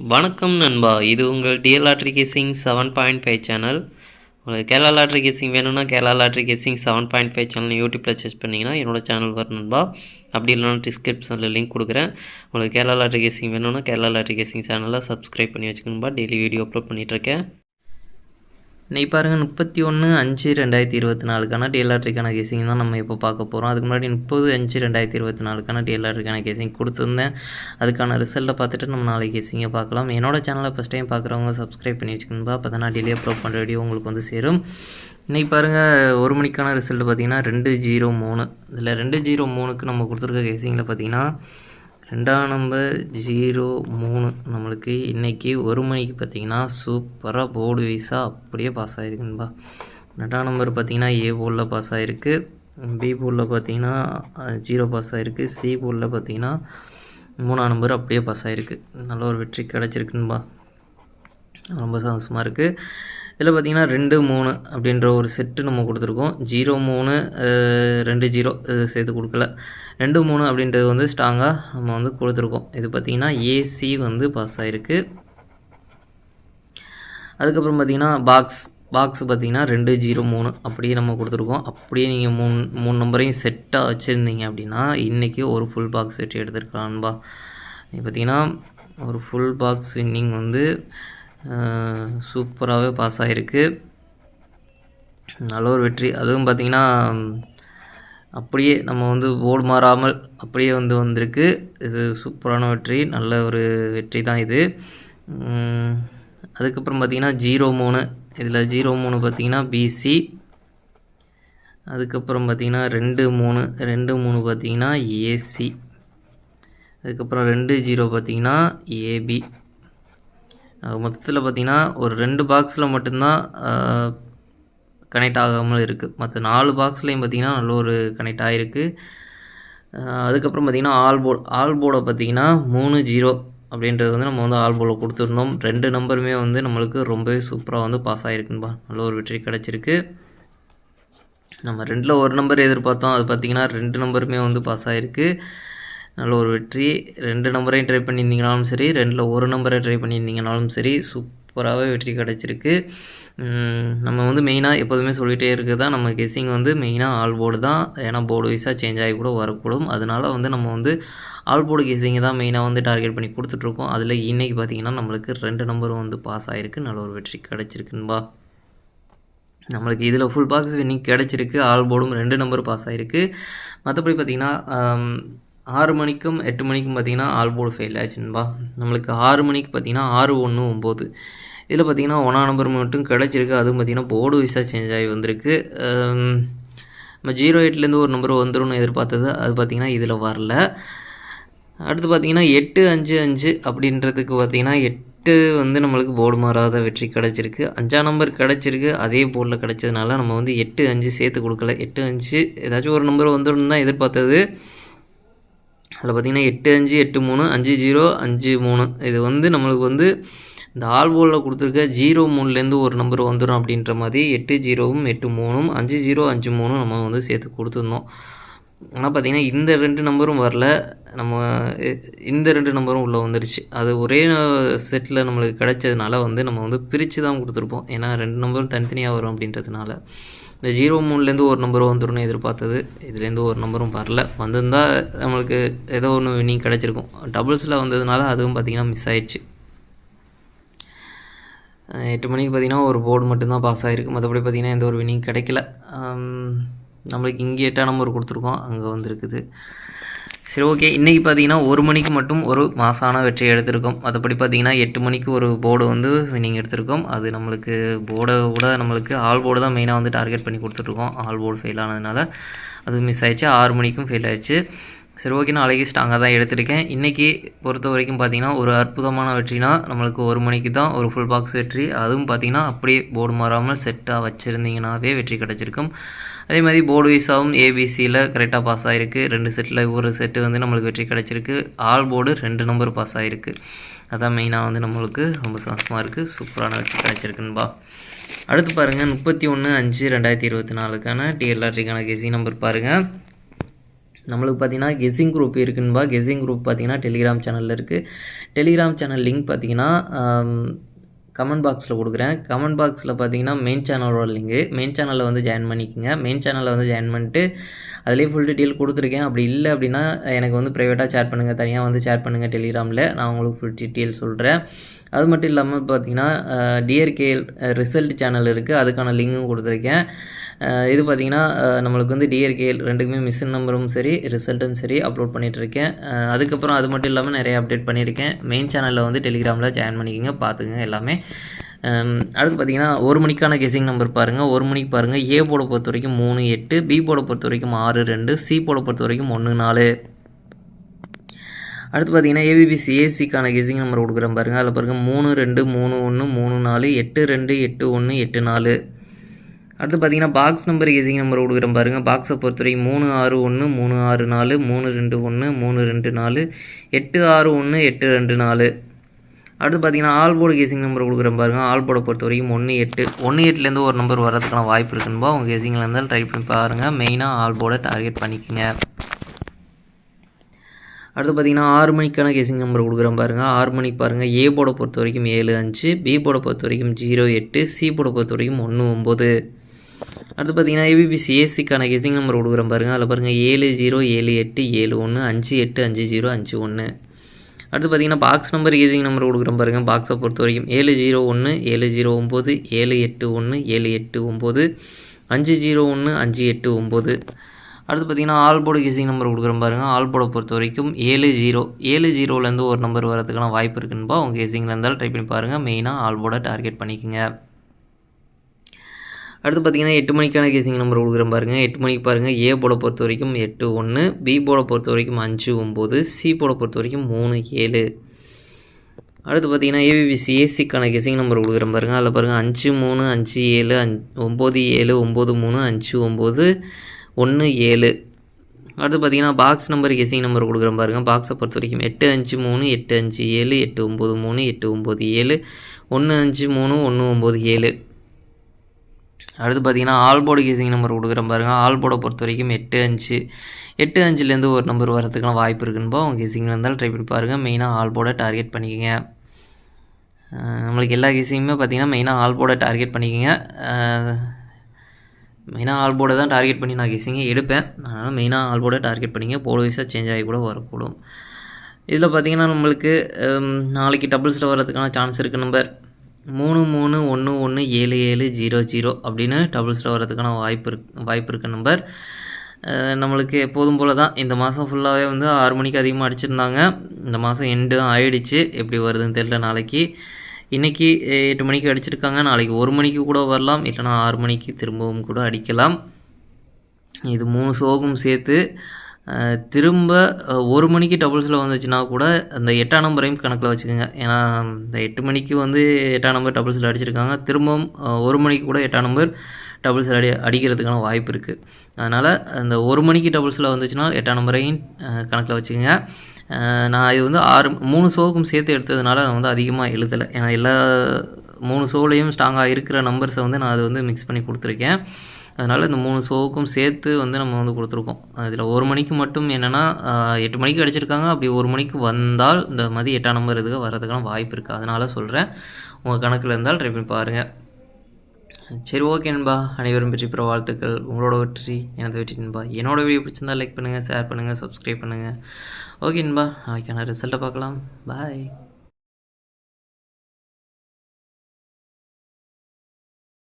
வணக்கம் நண்பா, இது உங்கள் டிஎல் லாட்ரி கேசிங் 7.5 சேனல். உங்களுக்கு கேரளா லாட்ரி கேசிங் வேணும்னா கேரளா லாட்ரி கேசிங் 7.5 சேனல் யூடியூப்பில் சர்ச் பண்ணிங்கன்னா என்னோடய சேனல் வரும் நண்பா. அப்படி இல்லைனா டிஸ்கிரிப்ஷனில் லிங்க் கொடுக்குறேன். உங்களுக்கு கேரளா லாட்ரி கேசிங் வேணும்னா கேரளா லாட்ரி கேசிங் சேனலில் சப்ஸ்கிரைப் பண்ணி வச்சுக்கணும்பா. டெய்லி வீடியோ அப்லோட் பண்ணிகிட்ருக்கேன். இன்றைக்கி பாருங்கள் 31/5/2024 டிஎல் லாட்ரிக்கான கேசிங் தான் நம்ம இப்போ பார்க்க போகிறோம். அதுக்கு முன்னாடி 30/5/2024 டிஎல் லாட்ரிக்கான கேசிங் கொடுத்துருந்தேன். அதுக்கான ரிசல்ட்டை பார்த்துட்டு நம்ம நாளைக்கு கேசிங்கை பார்க்கலாம். என்னோடய சேனலை ஃபஸ்ட் டைம் பார்க்குறவங்க சப்ஸ்கிரைப் பண்ணி வச்சுக்கணும்பா. அப்போ தான் நான் டெய்லி அப்லோட் பண்ணுற வீடியோ உங்களுக்கு வந்து சேரும். இன்றைக்கி பாருங்கள் 1 மணிக்கான ரிசல்ட்டு பார்த்திங்கன்னா 203. இதில் 203க்கு நம்ம கொடுத்துருக்க கேசிங்கில் பார்த்திங்கன்னா 2ஆம் நம்பர் 03 நம்மளுக்கு இன்றைக்கி 1 மணிக்கு பார்த்திங்கன்னா சூப்பராக போர்டு வைஸாக அப்படியே பாஸ் ஆகிருக்குன்பா. 2ஆம் நம்பர் பார்த்திங்கன்னா ஏ போர்டில் பாஸ் ஆகிருக்கு, பி போர்டில் பார்த்திங்கன்னா 0 பாஸ் ஆகிருக்கு, சி போர்டில் பார்த்திங்கன்னா 3ஆம் நம்பர் அப்படியே பாஸ் ஆகிருக்கு. நல்ல ஒரு வெற்றி கிடச்சிருக்குன்பா. ரொம்ப சந்தோஷமாக இருக்குது. இதில் பார்த்திங்கன்னா 2-3 அப்படின்ற ஒரு செட்டு நம்ம கொடுத்துருக்கோம். 0-3 2-0 சேர்த்து கொடுக்கல. 2-3 அப்படின்றது வந்து ஸ்ட்ராங்காக நம்ம வந்து கொடுத்துருக்கோம். இது பார்த்திங்கன்னா ஏசி வந்து பாஸ் ஆகிருக்கு. அதுக்கப்புறம் பார்த்திங்கன்னா பாக்ஸ் பார்த்திங்கன்னா 2-0-3 அப்படியே நம்ம கொடுத்துருக்கோம். அப்படியே நீங்கள் மூணு நம்பரையும் செட்டாக வச்சுருந்தீங்க அப்படின்னா இன்றைக்கி ஒரு ஃபுல் பாக்ஸ் வெற்றி எடுத்துருக்கலான்பா. பார்த்திங்கன்னா ஒரு ஃபுல் பாக்ஸ் வின்னிங் வந்து சூப்பராகவே பாஸ் ஆகிருக்கு. நல்ல ஒரு வெற்றி. அதுவும் பார்த்திங்கன்னா அப்படியே நம்ம வந்து போர்டு மாறாமல் அப்படியே வந்திருக்கு. இது சூப்பரான வெற்றி, நல்ல ஒரு வெற்றி தான் இது. அதுக்கப்புறம் பார்த்திங்கன்னா 0-3 இதில் 0-3 பார்த்திங்கன்னா பிசி. அதுக்கப்புறம் பார்த்திங்கன்னா 2-3 பார்த்திங்கன்னா ஏசி. அதுக்கப்புறம் 2-0 பார்த்திங்கன்னா ஏபி. மொத்தத்தில் பார்த்திங்கன்னா ஒரு 2 பாக்ஸில் மட்டும்தான் கனெக்ட் ஆகாமல் இருக்குது. மற்ற 4 பாக்ஸ்லேயும் பார்த்திங்கன்னா நல்ல ஒரு கனெக்ட் ஆகிருக்கு. அதுக்கப்புறம் பார்த்திங்கன்னா ஆல் போர்டை பார்த்திங்கன்னா 3-0 அப்படின்றது வந்து நம்ம வந்து ஆல் போர்டில் கொடுத்துருந்தோம். 2 நம்பருமே வந்து நம்மளுக்கு ரொம்பவே சூப்பராக வந்து பாஸ் ஆகிருக்குன்பா. நல்ல ஒரு வெற்றி கிடச்சிருக்கு. நம்ம 2ல் ஒரு நம்பர் எதிர்பார்த்தோம், அது பார்த்திங்கன்னா 2 நம்பருமே வந்து பாஸ் ஆகிருக்கு. நல்ல ஒரு வெற்றி. 2 நம்பரையும் ட்ரை பண்ணியிருந்தீங்கனாலும் சரி, 2ல் ஒரு நம்பரை ட்ரை பண்ணியிருந்தீங்கனாலும் சரி, சூப்பராகவே வெற்றி கிடச்சிருக்கு. நம்ம வந்து மெயினாக எப்போதுமே சொல்லிகிட்டே இருக்குது தான், நம்ம கெஸ்ஸிங் வந்து மெயினாக ஆல் போர்டு தான். ஏன்னா போர்டு வைஸாக சேஞ்ச் ஆகி கூட வரக்கூடும். அதனால் வந்து நம்ம வந்து ஆல் போர்டு கெஸ்ஸிங்கை தான் மெயினாக வந்து டார்கெட் பண்ணி கொடுத்துட்ருக்கோம். அதில் இன்றைக்கி பார்த்திங்கன்னா நம்மளுக்கு 2 நம்பரும் வந்து பாஸ் ஆகிருக்கு. நல்ல ஒரு வெற்றி கிடச்சிருக்குன்பா. நம்மளுக்கு இதில் ஃபுல் பாக்ஸ் வின்னிங் கிடச்சிருக்கு. ஆல் போர்டும் 2 நம்பர் பாஸ் ஆகிருக்கு. மற்றபடி பார்த்திங்கன்னா 6 மணிக்கும் 8 மணிக்கும் பார்த்திங்கன்னா ஆல் போர்டு ஃபெயில் ஆச்சுன்பா. நம்மளுக்கு 6 மணிக்கு பார்த்திங்கன்னா 6-1-9 இதில் பார்த்திங்கன்னா 1ஆம் நம்பர் மட்டும் கிடச்சிருக்கு. அதுவும் பார்த்திங்கன்னா போர்டு வைஸாக சேஞ்ச் ஆகி வந்திருக்கு. நம்ம 08லேருந்து ஒரு நம்பர் வந்துடும்னு எதிர்பார்த்தது, அது பார்த்திங்கன்னா இதில் வரல. அடுத்து பார்த்திங்கன்னா 8-5-5 அப்படின்றதுக்கு பார்த்திங்கன்னா 8 வந்து நம்மளுக்கு போர்டு மாறாத வெற்றி கிடச்சிருக்கு. 5ஆம் நம்பர் கிடச்சிருக்கு, அதே போர்டில் கிடச்சதுனால நம்ம வந்து 8-5 சேர்த்து கொடுக்கல. 8-5 ஏதாச்சும் ஒரு நம்பர் வந்துடும் தான் எதிர்பார்த்தது. அதில் பார்த்திங்கன்னா 8-5-8-3 5-0-5-3 இது வந்து நம்மளுக்கு வந்து இந்த ஆல் போர்டில் கொடுத்துருக்க 0-3லேருந்து ஒரு நம்பர் வந்துடும் அப்படின்ற மாதிரி 8-0-ம் 8-3ம் 5-0-5-3 நம்ம வந்து சேர்த்து கொடுத்துருந்தோம். ஆனால் பார்த்திங்கன்னா இந்த 2 நம்பரும் வரல. நம்ம இந்த 2 நம்பரும் உள்ளே வந்துடுச்சு. அது ஒரே செட்டில் நம்மளுக்கு கிடைச்சதுனால வந்து நம்ம வந்து பிரித்து தான் கொடுத்துருப்போம். ஏன்னா 2 நம்பரும் தனித்தனியாக வரும் அப்படின்றதுனால. இந்த 0-3லேருந்து ஒரு நம்பர் வந்துடும் எதிர்பார்த்தது, இதுலேருந்து ஒரு நம்பரும் வரல. வந்திருந்தால் நம்மளுக்கு ஏதோ ஒன்று வின்னிங் கிடச்சிருக்கும். டபுள்ஸில் வந்ததுனால அதுவும் பார்த்திங்கன்னா மிஸ் ஆயிடுச்சு. 8 மணிக்கு பார்த்திங்கன்னா ஒரு போர்டு மட்டும்தான் பாஸ் ஆகிருக்கு. மற்றபடி பார்த்திங்கன்னா எந்த ஒரு வின்னிங் கிடைக்கல. நம்மளுக்கு இங்கே 8ஆம் நம்பர் கொடுத்துருக்கோம், அங்கே வந்துருக்குது. சரி, ஓகே. இன்றைக்கி பார்த்திங்கன்னா 1 மணிக்கு மட்டும் ஒரு மாசான வெற்றி எடுத்திருக்கோம். மற்றபடி பார்த்திங்கன்னா 8 மணிக்கு ஒரு போர்டு வந்து வின்னிங் எடுத்திருக்கோம். அது நம்மளுக்கு போர்டை விட நம்மளுக்கு ஆல் போர்டு தான் மெயினாக வந்து டார்கெட் பண்ணி கொடுத்துட்ருக்கோம். ஆல் போர்டு ஃபெயில் ஆனதுனால அது மிஸ் ஆயிடுச்சு. 6 மணிக்கும் ஃபெயில் ஆயிடுச்சு. சரி, ஓகே. நாளைக்கு ஸ்ட்ராங்காக தான் எடுத்திருக்கேன். இன்றைக்கி பொறுத்த வரைக்கும் பார்த்திங்கன்னா ஒரு அற்புதமான வெற்றினா நம்மளுக்கு 1 மணிக்கு தான் ஒரு ஃபுல் பாக்ஸ் வெற்றி. அதுவும் பார்த்திங்கன்னா அப்படியே போர்டு மாறாமல் செட்டாக வச்சுருந்தீங்கன்னாவே வெற்றி கிடச்சிருக்கும். அதே மாதிரி போர்டு வைஸாகவும் ஏபிசியில் கரெக்டாக பாஸ் ஆகிருக்கு. 2 செட்டில் ஒரு செட்டு வந்து நம்மளுக்கு வெற்றி கிடச்சிருக்கு. ஆல் போர்டு 2 நம்பர் பாஸ் ஆகிருக்கு. அதான் மெயினாக வந்து நம்மளுக்கு ரொம்ப சந்தோஷமாக இருக்குது. சூப்பரான வெற்றி கிடச்சிருக்குன்பா. அடுத்து பாருங்கள் 31/5/2024 டிஎல் லாட்ரிக்கான கேசி நம்பர் பாருங்கள். நம்மளுக்கு பார்த்தீங்கன்னா கெஸ்ஸிங் குரூப் இருக்குன்பா. கெஸ்ஸிங் குரூப் பார்த்தீங்கன்னா டெலிகிராம் சேனலில் இருக்குது. டெலிகிராம் சேனல் லிங்க் பார்த்தீங்கன்னா கமெண்ட் பாக்ஸில் கொடுக்குறேன். கமெண்ட் பாக்ஸில் பார்த்தீங்கன்னா மெயின் சேனலோட லிங்கு. மெயின் சேனலில் வந்து ஜாயின் பண்ணிக்கோங்க. மெயின் சேனலில் வந்து ஜாயின் பண்ணிட்டு அதிலே ஃபுல் டீட்டெயில் கொடுத்துருக்கேன். அப்படி இல்லை அப்படின்னா எனக்கு வந்து ப்ரைவேட்டாக சேட் பண்ணுங்கள், தனியாக வந்து சேட் பண்ணுங்கள் டெலிகிராமில். நான் உங்களுக்கு ஃபுல் டீட்டெயில் சொல்கிறேன். அது மட்டும் இல்லாமல் பார்த்தீங்கன்னா டிஆர்கேஎல் ரிசல்ட் சேனல் இருக்குது, அதுக்கான லிங்கும் கொடுத்துருக்கேன். இது பார்த்திங்கன்னா நம்மளுக்கு வந்து டிஆர்கேஎல் ரெண்டுக்குமே மிஷின் நம்பரும் சரி ரிசல்ட்டும் சரி அப்லோட் பண்ணிகிட்ருக்கேன். அதுக்கப்புறம் அது மட்டும் இல்லாமல் நிறைய அப்டேட் பண்ணியிருக்கேன். மெயின் சேனலில் வந்து டெலிகிராமில் ஜாயின் பண்ணிக்கோங்க, பார்த்துக்குங்க எல்லாமே. அடுத்து பார்த்திங்கன்னா 1 மணிக்கான கெஸ்ஸிங் நம்பர் பாருங்கள். 1 மணிக்கு பாருங்கள். ஏ போர்டை பொறுத்த வரைக்கும் 3 8, பி போர்டை பொறுத்த வரைக்கும் 6 2, சி போர்டை பொறுத்த வரைக்கும் 1 4. அடுத்து பார்த்தீங்கன்னா ஏபிபிசி ஏசிக்கான கெஸ்ஸிங் நம்பர் கொடுக்குறேன் பாருங்கள். அதில் பாருங்கள் 3 2 3 1 3 4, 8 2 8 1 8 4. அடுத்து பார்த்தீங்கன்னா பாக்ஸ் நம்பர் கெஸ்ஸிங் நம்பர் கொடுக்குறேன் பாருங்கள். பாக்ஸை பொறுத்த வரைக்கும் 3 6 1 3 6 4, 3 2 1 3 2 4, 8 6 1 8 2 4. அடுத்து பார்த்தீங்கன்னா ஆல் போர்டு கெஸ்ஸிங் நம்பர் கொடுக்குறேன் பாருங்கள். ஆல் போர்டை பொறுத்த வரைக்கும் 1 8. 1 8லேருந்து ஒரு நம்பர் வரதுக்கான வாய்ப்பு இருக்குன்பா. உங்கள் கெஸ்ஸிங்கில் இருந்தாலும் ட்ரை பண்ணி பாருங்கள். மெயினாக ஆல் போர்டை டார்கெட் பண்ணிக்கோங்க. அடுத்து பார்த்தீங்கன்னா 6 மணிக்கான கெஸ்ஸிங் நம்பர் கொடுக்குறேன் பாருங்கள். 6 மணிக்கு பாருங்கள். ஏ போர்டை பொறுத்த வரைக்கும் 7 5, பி போர்டை பொறுத்த வரைக்கும் 0 8, சி போர்டை பொறுத்த வரைக்கும் 1 9. அடுத்து பார்த்தீங்கன்னா ஏபிபிசி ஏசிக்கான கெஸ்ஸிங் நம்பர் கொடுக்குறேன் பாருங்கள். அதில் பாருங்கள் 7 0 7 8 7 1, 5 8 5 0 5 1. அடுத்து பார்த்தீங்கன்னா பாக்ஸ் நம்பர் கெஸ்ஸிங் நம்பர் கொடுக்குறேன் பாருங்கள். பாக்ஸை பொறுத்த வரைக்கும் 7 0 1 7 0 9, 7 8 1 7 8 9, 5 0 1 5 8 9. அடுத்து பார்த்தீங்கன்னா ஆல் போர்டு கெஸ்ஸிங் நம்பர் கொடுக்குறேன் பாருங்கள். ஆல் போர்டை பொறுத்த வரைக்கும் 7 0. 7 0லேருந்து ஒரு நம்பர் வரதுக்கான வாய்ப்பு இருக்குன்பா. உங்கள் கெஸ்ஸிங்கில் இருந்தாலும் ட்ரை பண்ணி பாருங்கள். மெயினாக ஆல் போர்டை டார்கெட் பண்ணிக்கோங்க. அடுத்து பார்த்தீங்கன்னா 8 மணிக்கான கெஸ்ஸிங் நம்பர் கொடுக்குறேன் பாருங்கள். 8 மணிக்கு பாருங்கள். ஏ போர்டை பொறுத்த வரைக்கும் 8 1, பி போர்டை பொறுத்த வரைக்கும் 5 9, சி போர்டை பொறுத்த வரைக்கும் 3 7. அடுத்து பார்த்தீங்கன்னா ஏபிபிசி ஏசிக்கான கெஸ்ஸிங் நம்பர் கொடுக்குறேன் பாருங்கள். அதில் பாருங்கள் 5 3 5 7 9 7 9 3 5 9 1 7. அடுத்து பார்த்தீங்கன்னா பாக்ஸ் நம்பர் கெஸ்ஸிங் நம்பர் கொடுக்குறேன் பாருங்கள். பாக்ஸை பொறுத்த வரைக்கும் 8 5 3 8 5 7 8 9 3 8 9 7 1 5 3 1 9 7. அடுத்து பார்த்தீங்கன்னா ஆல் போர்டு கெஸ்ஸிங் நம்பர் கொடுக்குறேன் பாருங்கள். ஆல் போர்டை பொறுத்த வரைக்கும் 8 5. 8 5லேருந்து ஒரு நம்பர் வரதுக்கான வாய்ப்பு இருக்குன்பா. உங்கள் கெஸ்ஸிங்கில் இருந்தாலும் ட்ரை பண்ணி பாருங்கள். மெயினாக ஆல் போர்டை டார்கெட் பண்ணிக்கோங்க. நம்மளுக்கு எல்லா கெஸ்ஸிங்குமே பார்த்தீங்கன்னா மெயினாக ஆல் போர்டை டார்கெட் பண்ணிக்கோங்க. மெயினாக ஆல் போர்டை தான் டார்கெட் பண்ணி நான் கெஸ்ஸிங்கே எடுப்பேன். அதனால் மெயினாக ஆல் போர்டை டார்கெட் பண்ணிங்க. போர்டு வைஸாக சேஞ்ச் ஆகி கூட வரக்கூடும். இதில் பார்த்தீங்கன்னா நம்மளுக்கு நாளைக்கு டபுள்ஸில் வரதுக்கான சான்ஸ் இருக்குது. நம்பர் 3 3 1 1 7 7 0 0 அப்படின்னு டபுள்ஸில் வரதுக்கான வாய்ப்பு இருக்க நம்பர். நம்மளுக்கு எப்போதும் போல் தான் இந்த மாதம் ஃபுல்லாகவே வந்து 6 மணிக்கு அதிகமாக அடிச்சிருந்தாங்க. இந்த மாதம் எண்டும் ஆயிடுச்சு. எப்படி வருதுன்னு தெரியல. நாளைக்கு இன்றைக்கி 8 மணிக்கு அடிச்சிருக்காங்க. நாளைக்கு 1 மணிக்கு கூட வரலாம், இல்லைனா 6 மணிக்கு திரும்பவும் கூட அடிக்கலாம். இது 3 ஷோவும் சேர்த்து திரும்ப 1 மணிக்கு டபுள்ஸில் வந்துச்சுன்னா கூட அந்த 8ஆம் நம்பரையும் கணக்கில் வச்சுக்கோங்க. ஏன்னா இந்த 8 மணிக்கு வந்து 8ஆம் நம்பர் டபுள்ஸில் அடிச்சிருக்காங்க. திரும்பவும் 1 மணிக்கு கூட 8ஆம் நம்பர் டபுள்ஸில் அடிக்கிறதுக்கான வாய்ப்பு இருக்குது. அதனால் அந்த 1 மணிக்கு டபுள்ஸில் வந்துச்சுன்னா 8ஆம் நம்பரையும் கணக்கில் வச்சுக்கோங்க. நான் இது வந்து 3 ஷோவுக்கும் சேர்த்து எடுத்ததுனால நான் வந்து அதிகமாக எழுதலை. ஏன்னா எல்லா 3 ஷோலையும் ஸ்ட்ராங்காக இருக்கிற நம்பர்ஸை வந்து நான் அது வந்து மிக்ஸ் பண்ணி கொடுத்துருக்கேன். அதனால் இந்த 3 ஷோவுக்கும் சேர்த்து வந்து நம்ம வந்து கொடுத்துருக்கோம். அதில் 1 மணிக்கு மட்டும் என்னென்னா 8 மணிக்கு அடிச்சிருக்காங்க. அப்படி 1 மணிக்கு வந்தால் இந்த மாதிரி 8ஆம் நம்பர் இதுக்கு வரதுக்கான வாய்ப்பு இருக்குது. அதனால் சொல்கிறேன், உங்கள் கணக்கில் இருந்தால் ட்ரை பண்ணி பாருங்கள். சரி, ஓகே நண்பா. அனைவரும் வெற்றி பெற வாழ்த்துக்கள். உங்களோட வெற்றி எனது வெற்றி நண்பா. என்னோட வீடியோ பிடிச்சிருந்தால் லைக் பண்ணுங்கள், ஷேர் பண்ணுங்கள், சப்ஸ்கிரைப் பண்ணுங்கள். ஓகே நண்பா, நாளைக்கான ரிசல்ட்டை பார்க்கலாம். பாய்.